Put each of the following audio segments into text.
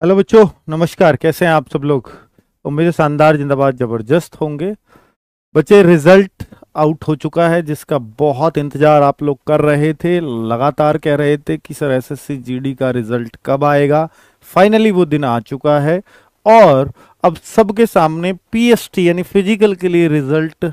Hello बच्चों, नमस्कार। कैसे हैं आप सब लोग? उम्मीद है शानदार, जिंदाबाद, जबरदस्त होंगे। बच्चे, रिजल्ट आउट हो चुका है जिसका बहुत इंतजार आप लोग कर रहे थे। लगातार कह रहे थे कि सर एसएससी जीडी का रिजल्ट कब आएगा। फाइनली वो दिन आ चुका है और अब सबके सामने पीएसटी यानी फिजिकल के लिए रिजल्ट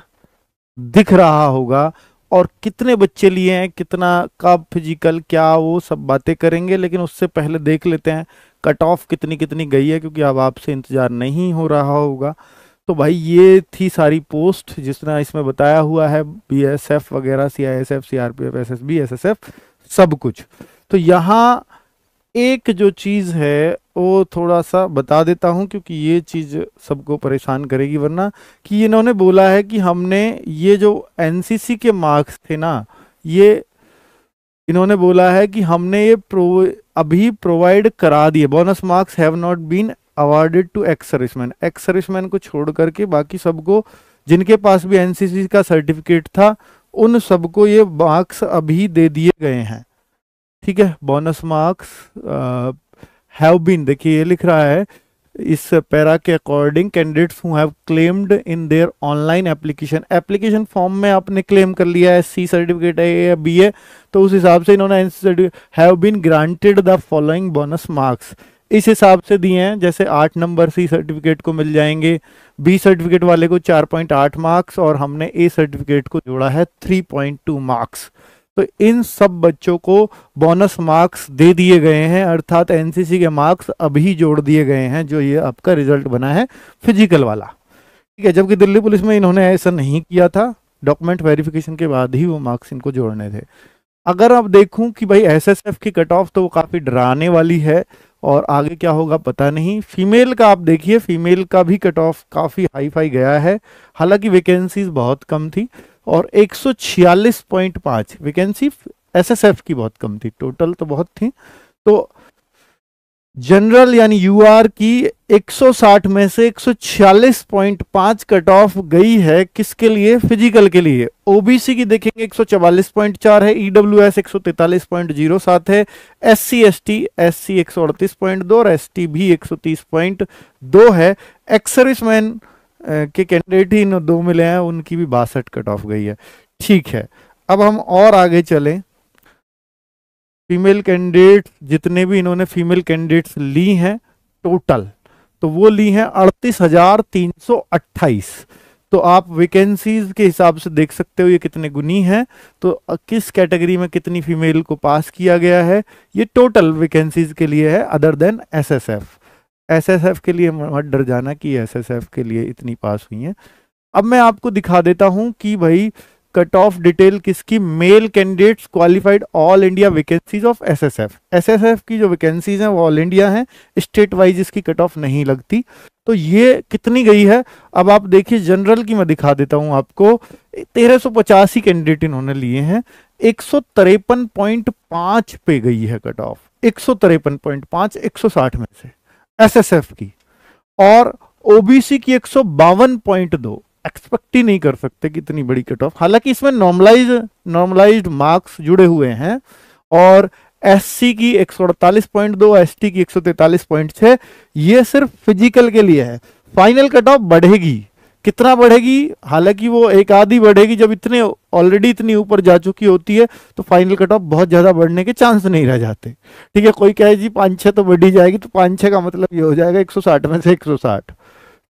दिख रहा होगा। और कितने बच्चे लिए हैं, कितना, कब फिजिकल, क्या, वो सब बातें करेंगे। लेकिन उससे पहले देख लेते हैं कट ऑफ कितनी कितनी गई है, क्योंकि अब आपसे इंतजार नहीं हो रहा होगा। तो भाई ये थी सारी पोस्ट जिस तरह इसमें बताया हुआ है, बीएसएफ वगैरह, सीआईएसएफ, सीआरपीएफ, एसएसबी, एसएसएफ, सब कुछ। तो यहाँ एक जो चीज है वो थोड़ा सा बता देता हूं, क्योंकि ये चीज सबको परेशान करेगी। वरना कि इन्होंने बोला है कि हमने ये जो एनसीसी के मार्क्स थे ना, ये इन्होंने बोला है कि हमने ये अभी प्रोवाइड करा दिए। Bonus marks have not been awarded to ex serviceman. Ex serviceman को छोड़ करके बाकी सबको, जिनके पास भी एनसीसी का सर्टिफिकेट था, उन सबको ये मार्क्स अभी दे दिए गए हैं। ठीक है, बोनस मार्क्स हैव बीन, देखिए ये लिख रहा है इस पैरा के according, candidates who have claimed in their online application, application form में आपने क्लेम कर लिया है सी सर्टिफिकेट है या बी है, तो उस हिसाब से इन्होंने have been granted the following bonus marks, इस हिसाब से दिए हैं। जैसे 8 नंबर सी सर्टिफिकेट को मिल जाएंगे, बी सर्टिफिकेट वाले को 4.8 मार्क्स, और हमने ए सर्टिफिकेट को जोड़ा है 3.2 मार्क्स। तो इन सब बच्चों को बोनस मार्क्स दे दिए गए हैं, अर्थात एनसीसी के मार्क्स अभी जोड़ दिए गए हैं, जो ये आपका रिजल्ट बना है फिजिकल वाला। ठीक है, जबकि दिल्ली पुलिस में इन्होंने ऐसा नहीं किया था, डॉक्यूमेंट वेरिफिकेशन के बाद ही वो मार्क्स इनको जोड़ने थे। अगर अब देखूं कि भाई एसएसएफ की कट ऑफ तो वो काफी डराने वाली है, और आगे क्या होगा पता नहीं। फीमेल का आप देखिए, फीमेल का भी कट ऑफ काफी हाई फाई गया है, हालांकि वैकेंसीज बहुत कम थी, और 146.5 वैकेंसी एसएसएफ की बहुत कम थी, टोटल तो बहुत थी। तो जनरल यानी यूआर की 160 में से 146.5 कट ऑफ गई है, किसके लिए? फिजिकल के लिए। ओबीसी की देखेंगे 144.4 है, ईडब्ल्यूएस 143.07 है, एससी एसटी 138.2 और एसटी भी 130.2 है। एक्स सर्विसमैन के कैंडिडेट ही इन दो मिले हैं, उनकी भी 62 कट ऑफ गई है। ठीक है, अब हम और आगे चलें। फीमेल कैंडिडेट जितने भी इन्होंने फीमेल कैंडिडेट्स ली हैं टोटल, तो वो ली हैं 38,328। तो आप वैकेंसीज के हिसाब से देख सकते हो ये कितने गुनी है। तो किस कैटेगरी में कितनी फीमेल को पास किया गया है, ये टोटल वैकेंसीज के लिए है, अदर देन एसएसएफ। एसएसएफ के लिए मत डर जाना कि एसएसएफ के लिए इतनी पास हुई है। अब मैं आपको दिखा देता हूं कि भाई कट ऑफ डिटेल किसकी, male candidates qualified all India vacancies of SSF. SSF की जो वैकेंसीज हैं वो ऑल इंडिया हैं, स्टेट वाइज इसकी कट ऑफ नहीं लगती। तो ये कितनी गई है, अब आप देखिए जनरल की मैं दिखा देता हूं आपको। 1385 कैंडिडेट इन्होंने लिए हैं, 153.5 पे गई है कट ऑफ, 153.5 160 में से एसएसएफ की। और ओबीसी की 152.2, एक्सपेक्ट ही नहीं कर सकते कि इतनी बड़ी कट ऑफ। हालांकि इसमें नॉर्मलाइज्ड मार्क्स जुड़े हुए हैं। और एससी की 148.2, एसटी की 143.6, ये सिर्फ फिजिकल के लिए है। फाइनल कट ऑफ बढ़ेगी, कितना बढ़ेगी? हालांकि वो एक आधी बढ़ेगी, जब इतने ऑलरेडी इतनी ऊपर जा चुकी होती है तो फाइनल कट ऑफ बहुत ज्यादा बढ़ने के चांस नहीं रह जाते। ठीक है, कोई कहे जी 5-6 तो बढ़ी जाएगी, तो 5-6 का मतलब ये हो जाएगा 160 में से 160।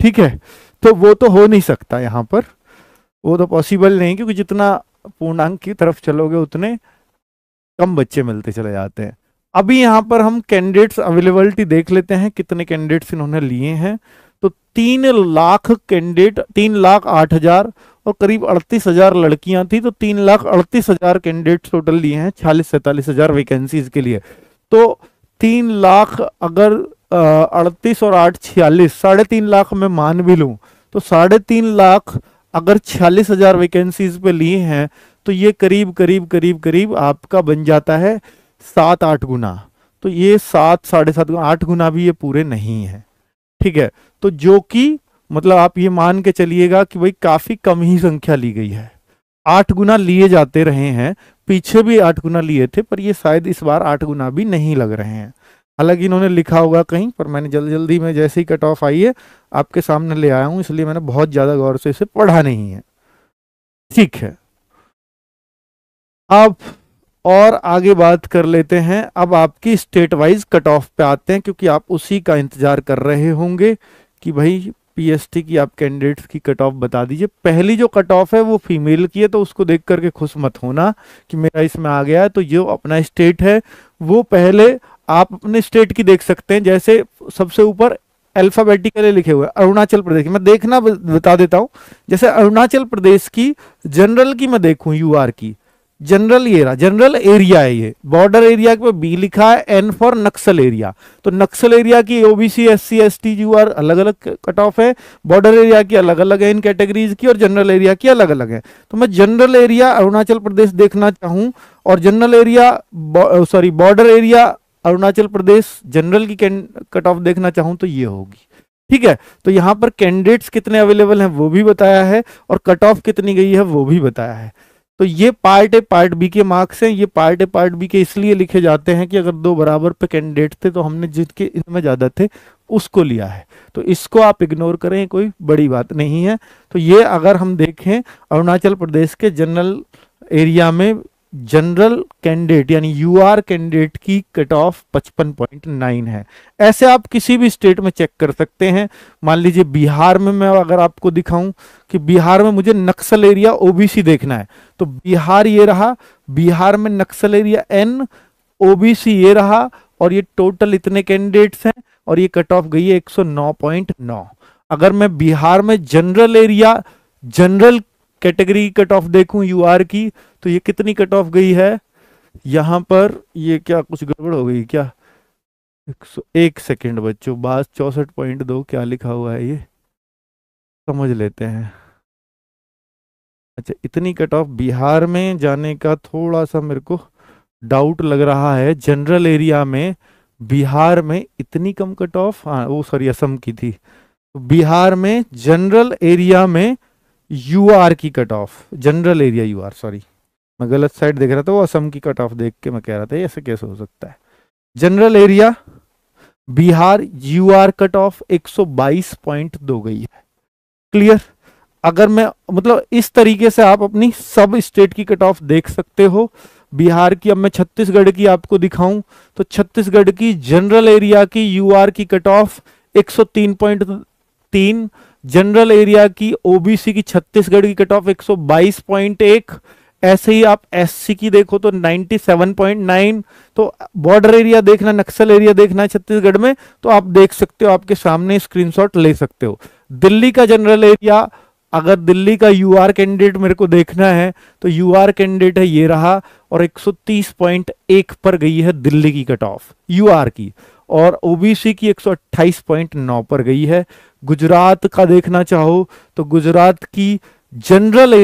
ठीक है, तो वो तो हो नहीं सकता यहाँ पर, वो तो पॉसिबल नहीं, क्योंकि जितना पूर्णांक की तरफ चलोगे उतने कम बच्चे मिलते चले जाते हैं। अभी यहाँ पर हम कैंडिडेट्स अवेलेबिलिटी देख लेते हैं, कितने कैंडिडेट्स इन्होंने लिए हैं। तो 3 लाख कैंडिडेट, 3,08,000 और करीब 38,000 लड़कियां थी, तो 3,38,000 कैंडिडेट टोटल लिए हैं 46-47,000 वैकेंसीज के लिए। तो 3 लाख अगर 38 और 8 46, 3.5 लाख में मान भी लूं, तो 3.5 लाख अगर 46,000 वैकेंसीज पे लिए हैं, तो ये करीब करीब करीब करीब आपका बन जाता है 7-8 गुना। तो ये 7-7.5 गुना, 8 गुना भी ये पूरे नहीं है। ठीक है, तो जो कि मतलब आप ये मान के चलिएगा कि भाई काफी कम ही संख्या ली गई है। 8 गुना लिए जाते रहे हैं, पीछे भी 8 गुना लिए थे, पर ये शायद इस बार 8 गुना भी नहीं लग रहे हैं। हालांकि इन्होंने लिखा होगा कहीं, पर मैंने जल्दी जल्दी में जैसे ही कट ऑफ आई है आपके सामने ले आया हूं, इसलिए मैंने बहुत ज्यादा गौर से इसे पढ़ा नहीं है। ठीक है, अब और आगे बात कर लेते हैं। अब आपकी स्टेट वाइज कट ऑफ पे आते हैं, क्योंकि आप उसी का इंतजार कर रहे होंगे कि भाई पीएसटी की आप कैंडिडेट्स की कट ऑफ बता दीजिए। पहली जो कट ऑफ है वो फीमेल की है, तो उसको देख करके खुश मत होना कि मेरा इसमें आ गया है। तो जो अपना स्टेट है वो पहले आप अपने स्टेट की देख सकते हैं। जैसे सबसे ऊपर अल्फाबेटिकली लिखे हुए अरुणाचल प्रदेश की मैं देखना बता देता हूं। जैसे अरुणाचल प्रदेश की जनरल की मैं देखूं, यूआर की जनरल, ये रहा जनरल एरिया है। ये बॉर्डर एरिया पे बी लिखा है, एन फॉर नक्सल एरिया। तो नक्सल एरिया की ओबीसी एससी एसटी यूआर अलग अलग कट ऑफ है, बॉर्डर एरिया की अलग अलग है इन कैटेगरीज की, और जनरल एरिया की अलग अलग है। तो मैं जनरल एरिया अरुणाचल प्रदेश देखना चाहूं और general area sorry border area Arunachal Pradesh general की कट ऑफ देखना चाहूं तो ये होगी। ठीक है, तो यहां पर कैंडिडेट्स कितने अवेलेबल हैं वो भी बताया है, और कट ऑफ कितनी गई है वो भी बताया है। तो ये पार्ट ए पार्ट बी के मार्क्स हैं। ये पार्ट ए पार्ट बी के इसलिए लिखे जाते हैं कि अगर दो बराबर पे कैंडिडेट थे तो हमने जिनके इनमें ज्यादा थे उसको लिया है। तो इसको आप इग्नोर करें, कोई बड़ी बात नहीं है। तो ये अगर हम देखें अरुणाचल प्रदेश के जनरल एरिया में जनरल कैंडिडेट यानी यूआर कैंडिडेट की कट ऑफ 55.9 है। ऐसे आप किसी भी स्टेट में चेक कर सकते हैं। मान लीजिए बिहार में मैं अगर आपको दिखाऊं कि बिहार में मुझे नक्सल एरिया ओबीसी देखना है, तो बिहार ये रहा, बिहार में नक्सल एरिया एन, ओबीसी ये रहा, और ये टोटल इतने कैंडिडेट्स हैं, और ये कट ऑफ गई है 109.9। अगर मैं बिहार में general area general category cut off देखूं यूआर की, तो ये कितनी कट ऑफ गई है यहां पर, ये क्या कुछ गड़बड़ हो गई क्या? 101 सेकेंड बच्चों, बात 64.2 क्या लिखा हुआ है ये समझ लेते हैं। अच्छा, इतनी कट ऑफ बिहार में जाने का थोड़ा सा मेरे को डाउट लग रहा है। जनरल एरिया में बिहार में इतनी कम कट ऑफ, हाँ वो सॉरी असम की थी। तो बिहार में जनरल एरिया में यूआर की cut off, general area UR, sorry मैं गलत साइड देख रहा था, वो असम की कट ऑफ देख के मैं कह रहा था ऐसे कैसे हो सकता है। General area Bihar UR cut off 122.2 गई है। क्लियर? अगर मैं मतलब इस तरीके से आप अपनी सब स्टेट की कट ऑफ देख सकते हो। बिहार की, अब मैं छत्तीसगढ़ की आपको दिखाऊं तो छत्तीसगढ़ की जनरल एरिया की यूआर की कट ऑफ 103.3, जनरल एरिया की ओबीसी की छत्तीसगढ़ की कट ऑफ 122.1। ऐसे ही आप एससी की देखो तो 97.9। तो बॉर्डर एरिया देखना, नक्सल एरिया देखना है छत्तीसगढ़ में, तो आप देख सकते हो, आपके सामने स्क्रीनशॉट ले सकते हो। दिल्ली का जनरल एरिया, अगर दिल्ली का यूआर कैंडिडेट मेरे को देखना है तो यूआर कैंडिडेट है ये रहा, और 130.1 पर गई है दिल्ली की कट ऑफ यूआर की, और ओबीसी की 128.9 पर गई है। गुजरात का देखना चाहो तो गुजरात की जनरल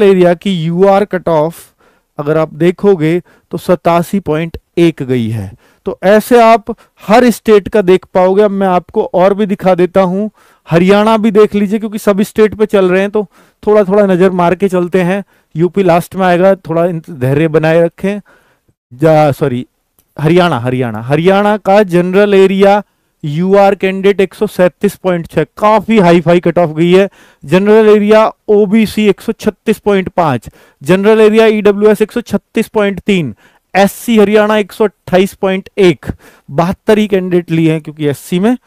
एरिया की यूआर कट ऑफ अगर आप देखोगे तो 87.1 गई है। तो ऐसे आप हर स्टेट का देख पाओगे। अब मैं आपको और भी दिखा देता हूं, हरियाणा भी देख लीजिए, क्योंकि सब स्टेट पे चल रहे हैं तो थोड़ा थोड़ा नजर मार के चलते हैं। यूपी लास्ट में आएगा, थोड़ा धैर्य बनाए रखें। सॉरी हरियाणा का जनरल एरिया यूआर कैंडिडेट 137.6, काफी हाई फाई कट ऑफ गई है। General area OBC 136.5, general area EWS 136.3, SC Haryana 128.1, 72 ही कैंडिडेट लिए हैं क्योंकि एससी में।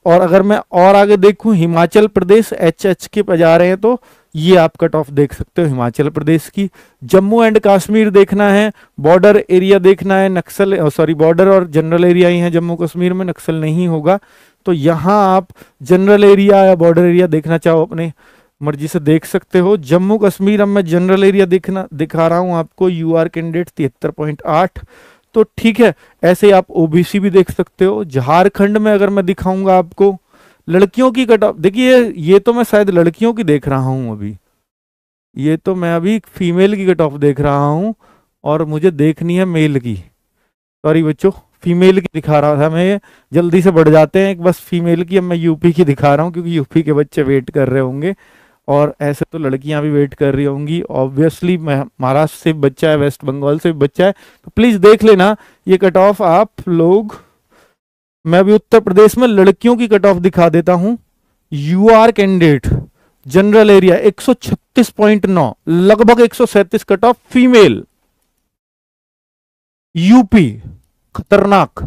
और अगर मैं और आगे देखूं हिमाचल प्रदेश एच के पे जा रहे हैं तो ये आप कट ऑफ देख सकते हो हिमाचल प्रदेश की। जम्मू एंड कश्मीर देखना है, बॉर्डर एरिया देखना है, नक्सल सॉरी बॉर्डर और जनरल एरिया ही है जम्मू कश्मीर में, नक्सल नहीं होगा। तो यहां आप जनरल एरिया या बॉर्डर एरिया देखना चाहो अपने मर्जी से देख सकते हो। जम्मू कश्मीर अब मैं जनरल एरिया दिखा रहा हूं आपको, यूआर कैंडिडेट 73.8। तो ठीक है, ऐसे आप ओबीसी भी देख सकते हो। झारखंड में अगर मैं दिखाऊंगा आपको लड़कियों की कट ऑफ, देखिए ये तो मैं शायद लड़कियों की देख रहा हूं अभी, ये तो मैं अभी फीमेल की कट ऑफ देख रहा हूं और मुझे देखनी है मेल की। सॉरी बच्चों, फीमेल की दिखा रहा था मैं, जल्दी से बढ़ जाते हैं। एक बस फीमेल की अब मैं यूपी की दिखा रहा हूं क्योंकि यूपी के बच्चे वेट कर रहे होंगे और ऐसे तो लड़कियां भी वेट कर रही होंगी। ऑब्वियसली महाराष्ट्र से बच्चा है, वेस्ट बंगाल से बच्चा है, तो प्लीज देख लेना ये कट ऑफ आप लोग, मैं अभी उत्तर प्रदेश में लड़कियों की कट ऑफ दिखा देता हूं। यूआर कैंडिडेट जनरल एरिया 136.9, लगभग 137 कट ऑफ फीमेल। यूपी खतरनाक,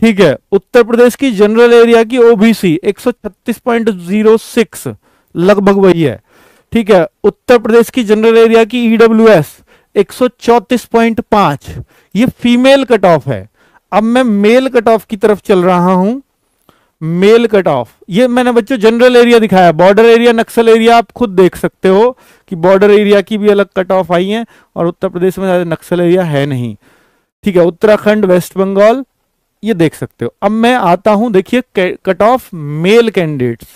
ठीक है। उत्तर प्रदेश की जनरल एरिया की ओबीसी 136.06, लगभग वही है, ठीक है। उत्तर प्रदेश की जनरल एरिया की ईडब्ल्यूएस 134.5, ये फीमेल कट ऑफ है। अब मैं मेल कट ऑफ की तरफ चल रहा हूं। मेल कट ऑफ, ये मैंने बच्चों जनरल एरिया दिखाया, बॉर्डर एरिया नक्सल एरिया आप खुद देख सकते हो कि बॉर्डर एरिया की भी अलग कट ऑफ आई है, और उत्तर प्रदेश में ज्यादा नक्सल एरिया है नहीं, ठीक है। उत्तराखंड, वेस्ट बंगाल, ये देख सकते हो। अब मैं आता हूं, देखिए कट ऑफ मेल कैंडिडेट्स,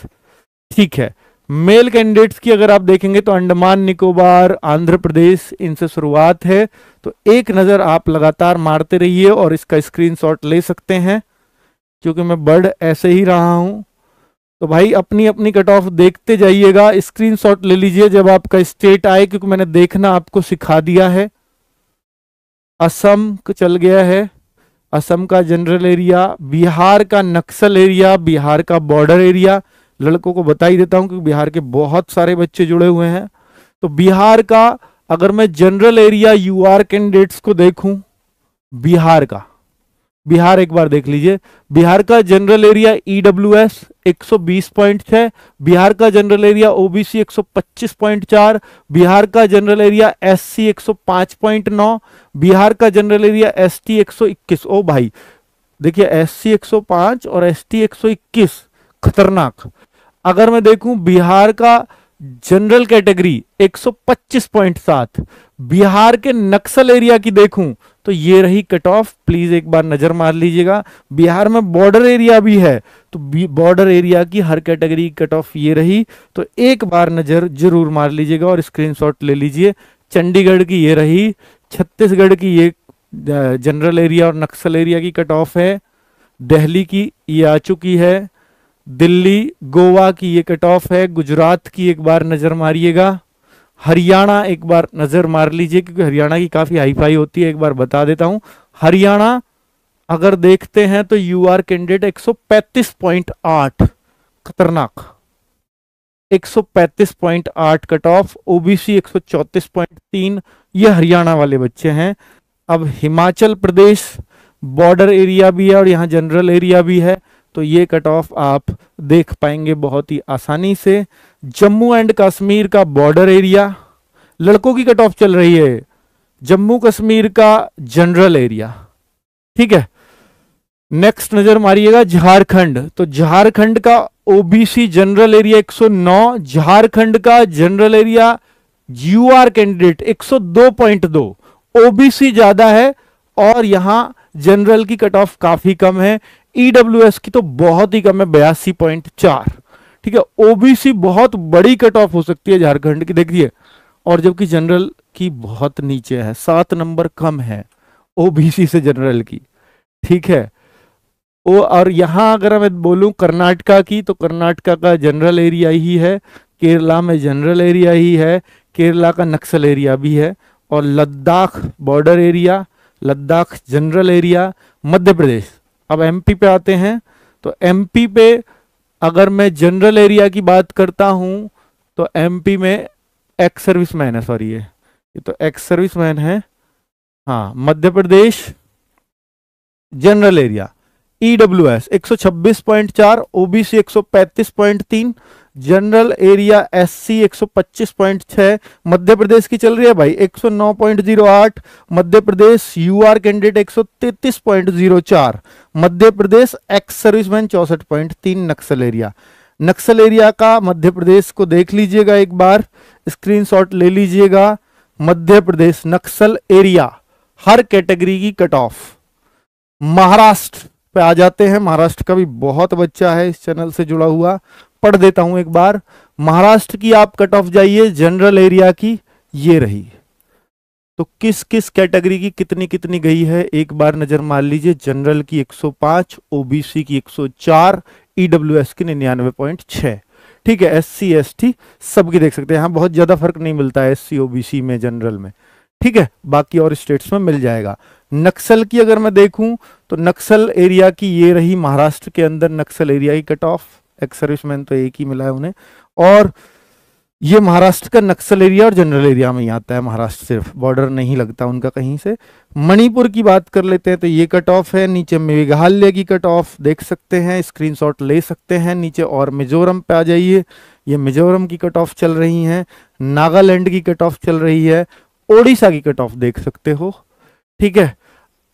ठीक है। मेल कैंडिडेट्स की अगर आप देखेंगे तो अंडमान निकोबार, आंध्र प्रदेश, इनसे शुरुआत है। तो एक नजर आप लगातार मारते रहिए और इसका स्क्रीनशॉट ले सकते हैं, क्योंकि मैं बढ़ ऐसे ही रहा हूं। तो भाई अपनी अपनी कट ऑफ देखते जाइएगा, स्क्रीनशॉट ले लीजिए जब आपका स्टेट आए, क्योंकि मैंने देखना आपको सिखा दिया है। असम चल गया है, असम का जनरल एरिया, बिहार का नक्सल एरिया, बिहार का बॉर्डर एरिया, लड़कों को बता ही देता हूं क्योंकि बिहार के बहुत सारे बच्चे जुड़े हुए हैं। तो बिहार का अगर मैं जनरल एरिया यूआर कैंडिडेट्स को देखूं, बिहार का, बिहार एक बार देख लीजिए, बिहार का जनरल एरिया ईडब्ल्यूएस 120.6, बिहार का जनरल एरिया ओबीसी 125.4, बिहार का जनरल एरिया एससी 105.9, बिहार का जनरल एरिया एसटी 121। ओ भाई देखिए, एससी 105 और एसटी 121, खतरनाक। अगर मैं देखूं बिहार का जनरल कैटेगरी 125.7, बिहार के नक्सल एरिया की देखूं तो ये रही कट ऑफ, प्लीज एक बार नजर मार लीजिएगा। बिहार में बॉर्डर एरिया भी है, तो बॉर्डर एरिया की हर कैटेगरी की कट ऑफ ये रही, तो एक बार नजर जरूर मार लीजिएगा और स्क्रीनशॉट ले लीजिए। चंडीगढ़ की ये रही, छत्तीसगढ़ की ये जनरल एरिया और नक्सल एरिया की कट ऑफ है, दिल्ली की ये आ चुकी है, दिल्ली गोवा की ये कट ऑफ है, गुजरात की एक बार नजर मारिएगा, हरियाणा एक बार नजर मार लीजिए क्योंकि हरियाणा की काफी हाई फाई होती है, एक बार बता देता हूं। हरियाणा अगर देखते हैं तो यूआर कैंडिडेट 135.8, खतरनाक, 135.8 कट ऑफ, ओबीसी 134.3, ये हरियाणा वाले बच्चे हैं। अब हिमाचल प्रदेश बॉर्डर एरिया भी है और यहाँ जनरल एरिया भी है, तो ये कट ऑफ आप देख पाएंगे बहुत ही आसानी से। जम्मू एंड कश्मीर का बॉर्डर एरिया, लड़कों की कट ऑफ चल रही है, जम्मू कश्मीर का जनरल एरिया, ठीक है। नेक्स्ट नजर मारिएगा झारखंड, तो झारखंड का ओबीसी जनरल एरिया 109, झारखंड का general area UR candidate 102.2, OBC ज्यादा है और यहां जनरल की कट ऑफ काफी कम है, ईडब्ल्यूएस की तो बहुत ही कम है 82.4, ठीक है। ओबीसी बहुत बड़ी कट ऑफ हो सकती है झारखंड की, देखिए, और जबकि जनरल की बहुत नीचे है, 7 नंबर कम है ओबीसी से जनरल की, ठीक है। और यहां अगर मैं बोलूं कर्नाटका की, तो कर्नाटका का जनरल एरिया ही है, केरला में जनरल एरिया ही है, केरला का नक्सल एरिया भी है, और Ladakh border area, Ladakh general area, Madhya Pradesh. अब एमपी पे आते हैं, तो एमपी पे अगर मैं जनरल एरिया की बात करता हूं तो एमपी में एक्स सर्विसमैन है, सॉरी ये तो एक्स सर्विसमैन है, हाँ। Madhya Pradesh general area EWS 126.4, OBC 135.3, general area SC 125.6, Madhya Pradesh की चल रही है भाई 109.08, Madhya Pradesh UR candidate 133.04, Madhya Pradesh ex serviceman 64.3, Naxal area. Naxal area का मध्य प्रदेश को देख लीजिएगा, एक बार स्क्रीनशॉट ले लीजिएगा। मध्य प्रदेश नक्सल एरिया हर कैटेगरी की कट ऑफ। महाराष्ट्र पे आ जाते हैं, महाराष्ट्र का भी बहुत बच्चा है इस चैनल से जुड़ा हुआ, पढ़ देता हूं एक बार। महाराष्ट्र की आप कट ऑफ जाइए जनरल एरिया की, ये रही, तो किस किस कैटेगरी की कितनी कितनी गई है एक बार नजर मार लीजिए। जनरल की 105, ओबीसी की 104, ईडब्ल्यूएस की 99.6, ठीक है। एससी एसटी सबकी देख सकते हैं, यहाँ बहुत ज्यादा फर्क नहीं मिलता है एससी ओबीसी में जनरल में, ठीक है, बाकी और स्टेट्स में मिल जाएगा। नक्सल की अगर मैं देखूं तो नक्सल एरिया की ये रही महाराष्ट्र के अंदर नक्सल एरिया की कट ऑफ, एक्स सर्विसमैन तो एक ही मिला है उन्हें, और ये महाराष्ट्र का नक्सल एरिया और जनरल एरिया में ही आता है, महाराष्ट्र सिर्फ बॉर्डर नहीं लगता उनका कहीं से। मणिपुर की बात कर लेते हैं तो ये कट ऑफ है, नीचे मेघालय की कट ऑफ देख सकते हैं, स्क्रीनशॉट ले सकते हैं नीचे, और मिजोरम पे आ जाइए, ये मिजोरम की कट ऑफ चल रही है, नागालैंड की कट ऑफ चल रही है, ओडिशा की कट ऑफ देख सकते हो, ठीक है,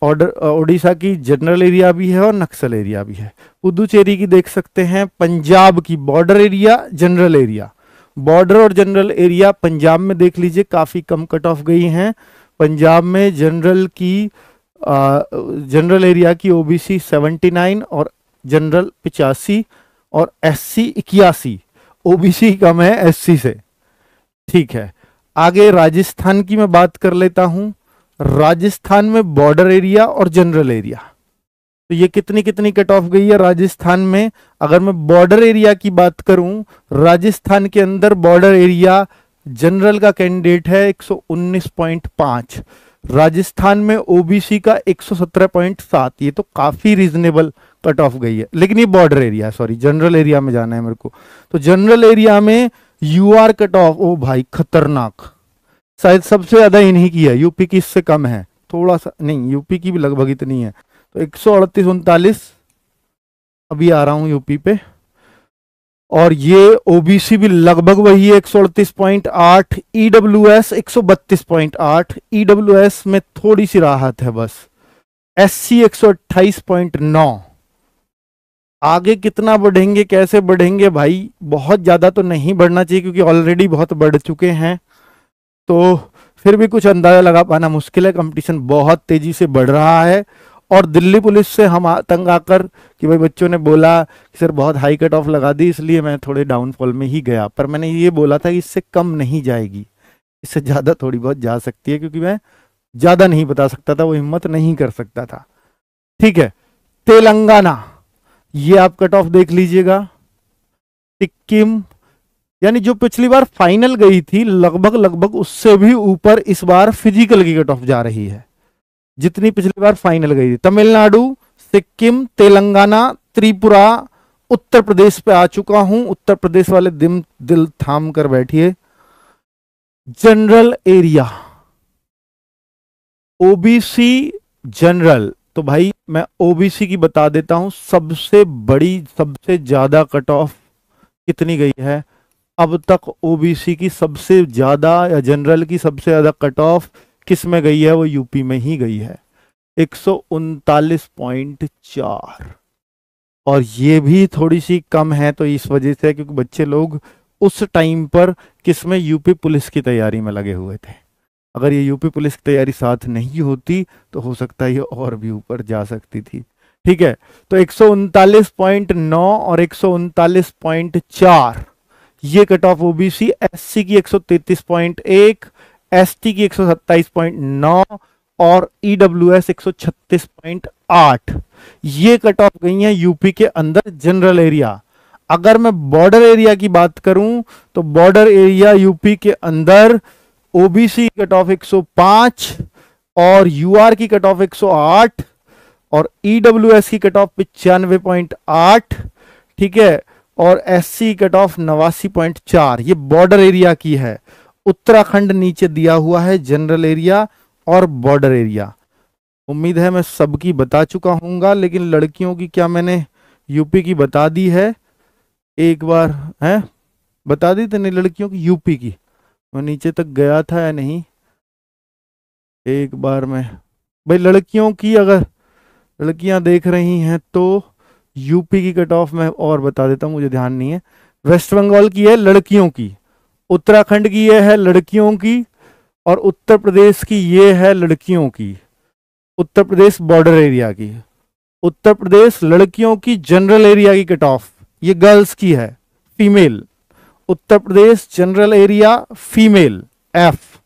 ऑर्डर ओडिशा की जनरल एरिया भी है और नक्सल एरिया भी है। पुदुचेरी की देख सकते हैं, पंजाब की border area general area, border और जनरल एरिया पंजाब में देख लीजिए काफी कम कट ऑफ गई हैं। पंजाब में जनरल एरिया की ओबीसी 79 और जनरल 85 और एससी 81, ओबीसी कम है एससी से, ठीक है। आगे राजस्थान की मैं बात कर लेता हूं, राजस्थान में बॉर्डर एरिया और जनरल एरिया, तो ये कितनी कितनी कट ऑफ गई है राजस्थान में। अगर मैं बॉर्डर एरिया की बात करूं, राजस्थान के अंदर बॉर्डर एरिया जनरल का कैंडिडेट है 119.5, राजस्थान में ओबीसी का 117.7, ये तो काफी रीजनेबल कट ऑफ गई है। लेकिन ये border area, sorry general area में जाना है मेरे को, तो जनरल एरिया में यूआर कट ऑफ, ओ भाई खतरनाक, शायद सबसे ज्यादा इन्हीं की है, यूपी की इससे कम है थोड़ा सा, नहीं यूपी की भी लगभग इतनी है, तो 138-39 अभी आ रहा हूं यूपी पे, और ये ओबीसी भी लगभग वही है 138.8, ईडब्ल्यूएस 132.8, ईडब्ल्यूएस में थोड़ी सी राहत है बस, एससी 128.9। आगे कितना बढ़ेंगे कैसे बढ़ेंगे भाई, बहुत ज्यादा तो नहीं बढ़ना चाहिए क्योंकि ऑलरेडी बहुत बढ़ चुके हैं, तो फिर भी कुछ अंदाजा लगा पाना मुश्किल है, कंपटीशन बहुत तेजी से बढ़ रहा है। और दिल्ली पुलिस से हम तंग आकर कि भाई बच्चों ने बोला कि सर बहुत हाई कट ऑफ लगा दी, इसलिए मैं थोड़े डाउनफॉल में ही गया, पर मैंने ये बोला था कि इससे कम नहीं जाएगी, इससे ज़्यादा थोड़ी बहुत जा सकती है, क्योंकि मैं ज़्यादा नहीं बता सकता था, वो हिम्मत नहीं कर सकता था, ठीक है। तेलंगाना, ये आप कट ऑफ देख लीजिएगा, सिक्किम, यानी जो पिछली बार फाइनल गई थी लगभग उससे भी ऊपर इस बार फिजिकल की कट ऑफ जा रही है, जितनी पिछली बार फाइनल गई थी। तमिलनाडु, सिक्किम, तेलंगाना, त्रिपुरा, उत्तर प्रदेश पे आ चुका हूं, उत्तर प्रदेश वाले दिल थाम कर बैठिए। जनरल एरिया, ओबीसी जनरल, तो भाई मैं ओबीसी की बता देता हूं, सबसे बड़ी सबसे ज्यादा कट ऑफ कितनी गई है अब तक, ओबीसी की सबसे ज्यादा या जनरल की सबसे ज्यादा कट ऑफ किस में गई है, वो यूपी में ही गई है 139.4, और ये भी थोड़ी सी कम है, तो इस वजह से क्योंकि बच्चे लोग उस टाइम पर किसमें यूपी पुलिस की तैयारी में लगे हुए थे, अगर ये यूपी पुलिस की तैयारी साथ नहीं होती तो हो सकता है ये और भी ऊपर जा सकती थी, ठीक है। तो 139.9 और 139.4 ये कट ऑफ ओबीसी, एससी की 133.1, एसटी की 127.9 और ईडब्ल्यूएस 136.8, ये कट ऑफ गई हैं यूपी के अंदर जनरल एरिया। अगर मैं बॉर्डर एरिया की बात करूं तो बॉर्डर एरिया यूपी के अंदर ओबीसी कट ऑफ 105 और यूआर की कट ऑफ 108 और ईडब्ल्यूएस की कट ऑफ 95.8, ठीक है, और एससी कट ऑफ 89.4, ये बॉर्डर एरिया की है। उत्तराखंड नीचे दिया हुआ है जनरल एरिया और बॉर्डर एरिया। उम्मीद है मैं सबकी बता चुका हूँगा, लेकिन लड़कियों की क्या मैंने यूपी की बता दी है, एक बार है बता दी थी नहीं लड़कियों की यूपी की, मैं नीचे तक गया था या नहीं, एक बार मैं भाई लड़कियों की अगर लड़कियां देख रही हैं तो यूपी की कट ऑफ मैं और बता देता हूँ, मुझे ध्यान नहीं है। वेस्ट बंगाल की है लड़कियों की, उत्तराखंड की ये है लड़कियों की, और उत्तर प्रदेश की ये है लड़कियों की, उत्तर प्रदेश बॉर्डर एरिया की, उत्तर प्रदेश लड़कियों की जनरल एरिया की कट ऑफ, ये गर्ल्स की है female, Uttar Pradesh general area female F,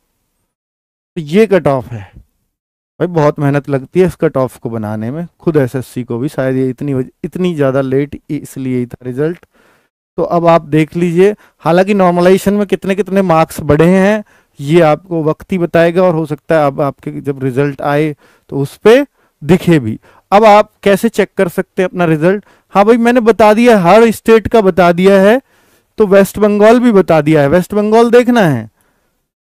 तो ये कट ऑफ है भाई। बहुत मेहनत लगती है इस कट ऑफ को बनाने में, खुद एसएससी को भी, शायद ये इतनी ज़्यादा लेट इसलिए ही था रिजल्ट। तो अब आप देख लीजिए, हालांकि नॉर्मलाइजेशन में कितने कितने मार्क्स बढ़े हैं ये आपको वक्त ही बताएगा, और हो सकता है अब आपके जब रिजल्ट आए तो उस पे दिखे भी। अब आप कैसे चेक कर सकते हैं अपना रिजल्ट? हाँ भाई, मैंने बता दिया, हर स्टेट का बता दिया है, तो वेस्ट बंगाल भी बता दिया है। वेस्ट बंगाल देखना है,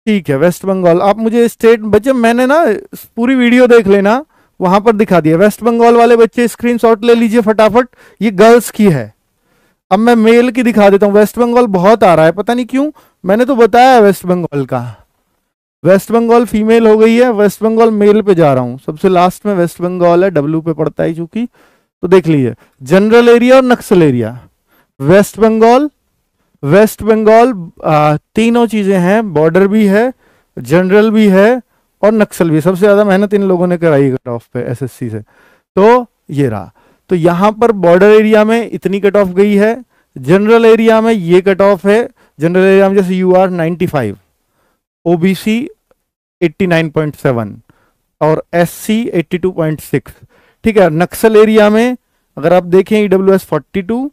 ठीक है। वेस्ट बंगाल, आप मुझे स्टेट, बच्चे मैंने ना पूरी वीडियो देख लेना, वहां पर दिखा दिया। वेस्ट बंगाल वाले बच्चे स्क्रीनशॉट ले लीजिए फटाफट, ये गर्ल्स की है। अब मैं मेल की दिखा देता हूँ। वेस्ट बंगाल बहुत आ रहा है, पता नहीं क्यों, मैंने तो बताया वेस्ट बंगाल का। वेस्ट बंगाल फीमेल हो गई है, वेस्ट बंगाल मेल पे जा रहा हूँ। सबसे लास्ट में वेस्ट बंगाल है, डब्ल्यू पे पड़ता है चूंकि, तो देख लीजिए जनरल एरिया और Naxal area. West Bengal, West Bengal तीनों चीजें हैं, बॉर्डर भी है, जनरल भी है और नक्सल भी। सबसे ज्यादा मेहनत इन लोगों ने कराई कट ऑफ पे एसएससी से। तो ये रहा, तो यहां पर बॉर्डर एरिया में इतनी कट ऑफ गई है, जनरल एरिया में ये कट ऑफ है। जनरल एरिया में जैसे यूआर 95, ओबीसी 89.7 और एससी 82.6, ठीक है। नक्सल एरिया में अगर आप देखें ईडब्ल्यूएस 42,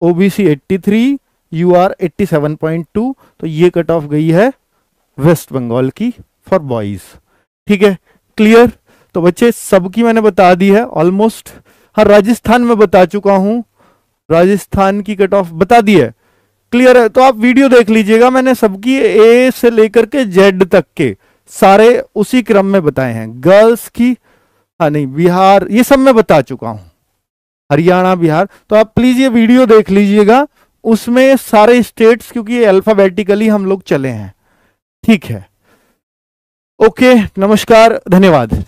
ओबीसी 83, यूआर 87.2, तो ये कट ऑफ गई है वेस्ट बंगाल की फॉर बॉयज, ठीक है। क्लियर? तो बच्चे सबकी मैंने बता दी है ऑलमोस्ट। हाँ, राजस्थान में बता चुका हूं, राजस्थान की कट ऑफ बता दी है। क्लियर है? तो आप वीडियो देख लीजिएगा, मैंने सबकी ए से लेकर के जेड तक के सारे उसी क्रम में बताए हैं। गर्ल्स की, हाँ नहीं, बिहार, ये सब मैं बता चुका हूं, हरियाणा, बिहार। तो आप प्लीज ये वीडियो देख लीजिएगा, उसमें सारे स्टेट्स, क्योंकि ये अल्फाबेटिकली हम लोग चले हैं, ठीक है। ओके, नमस्कार, धन्यवाद।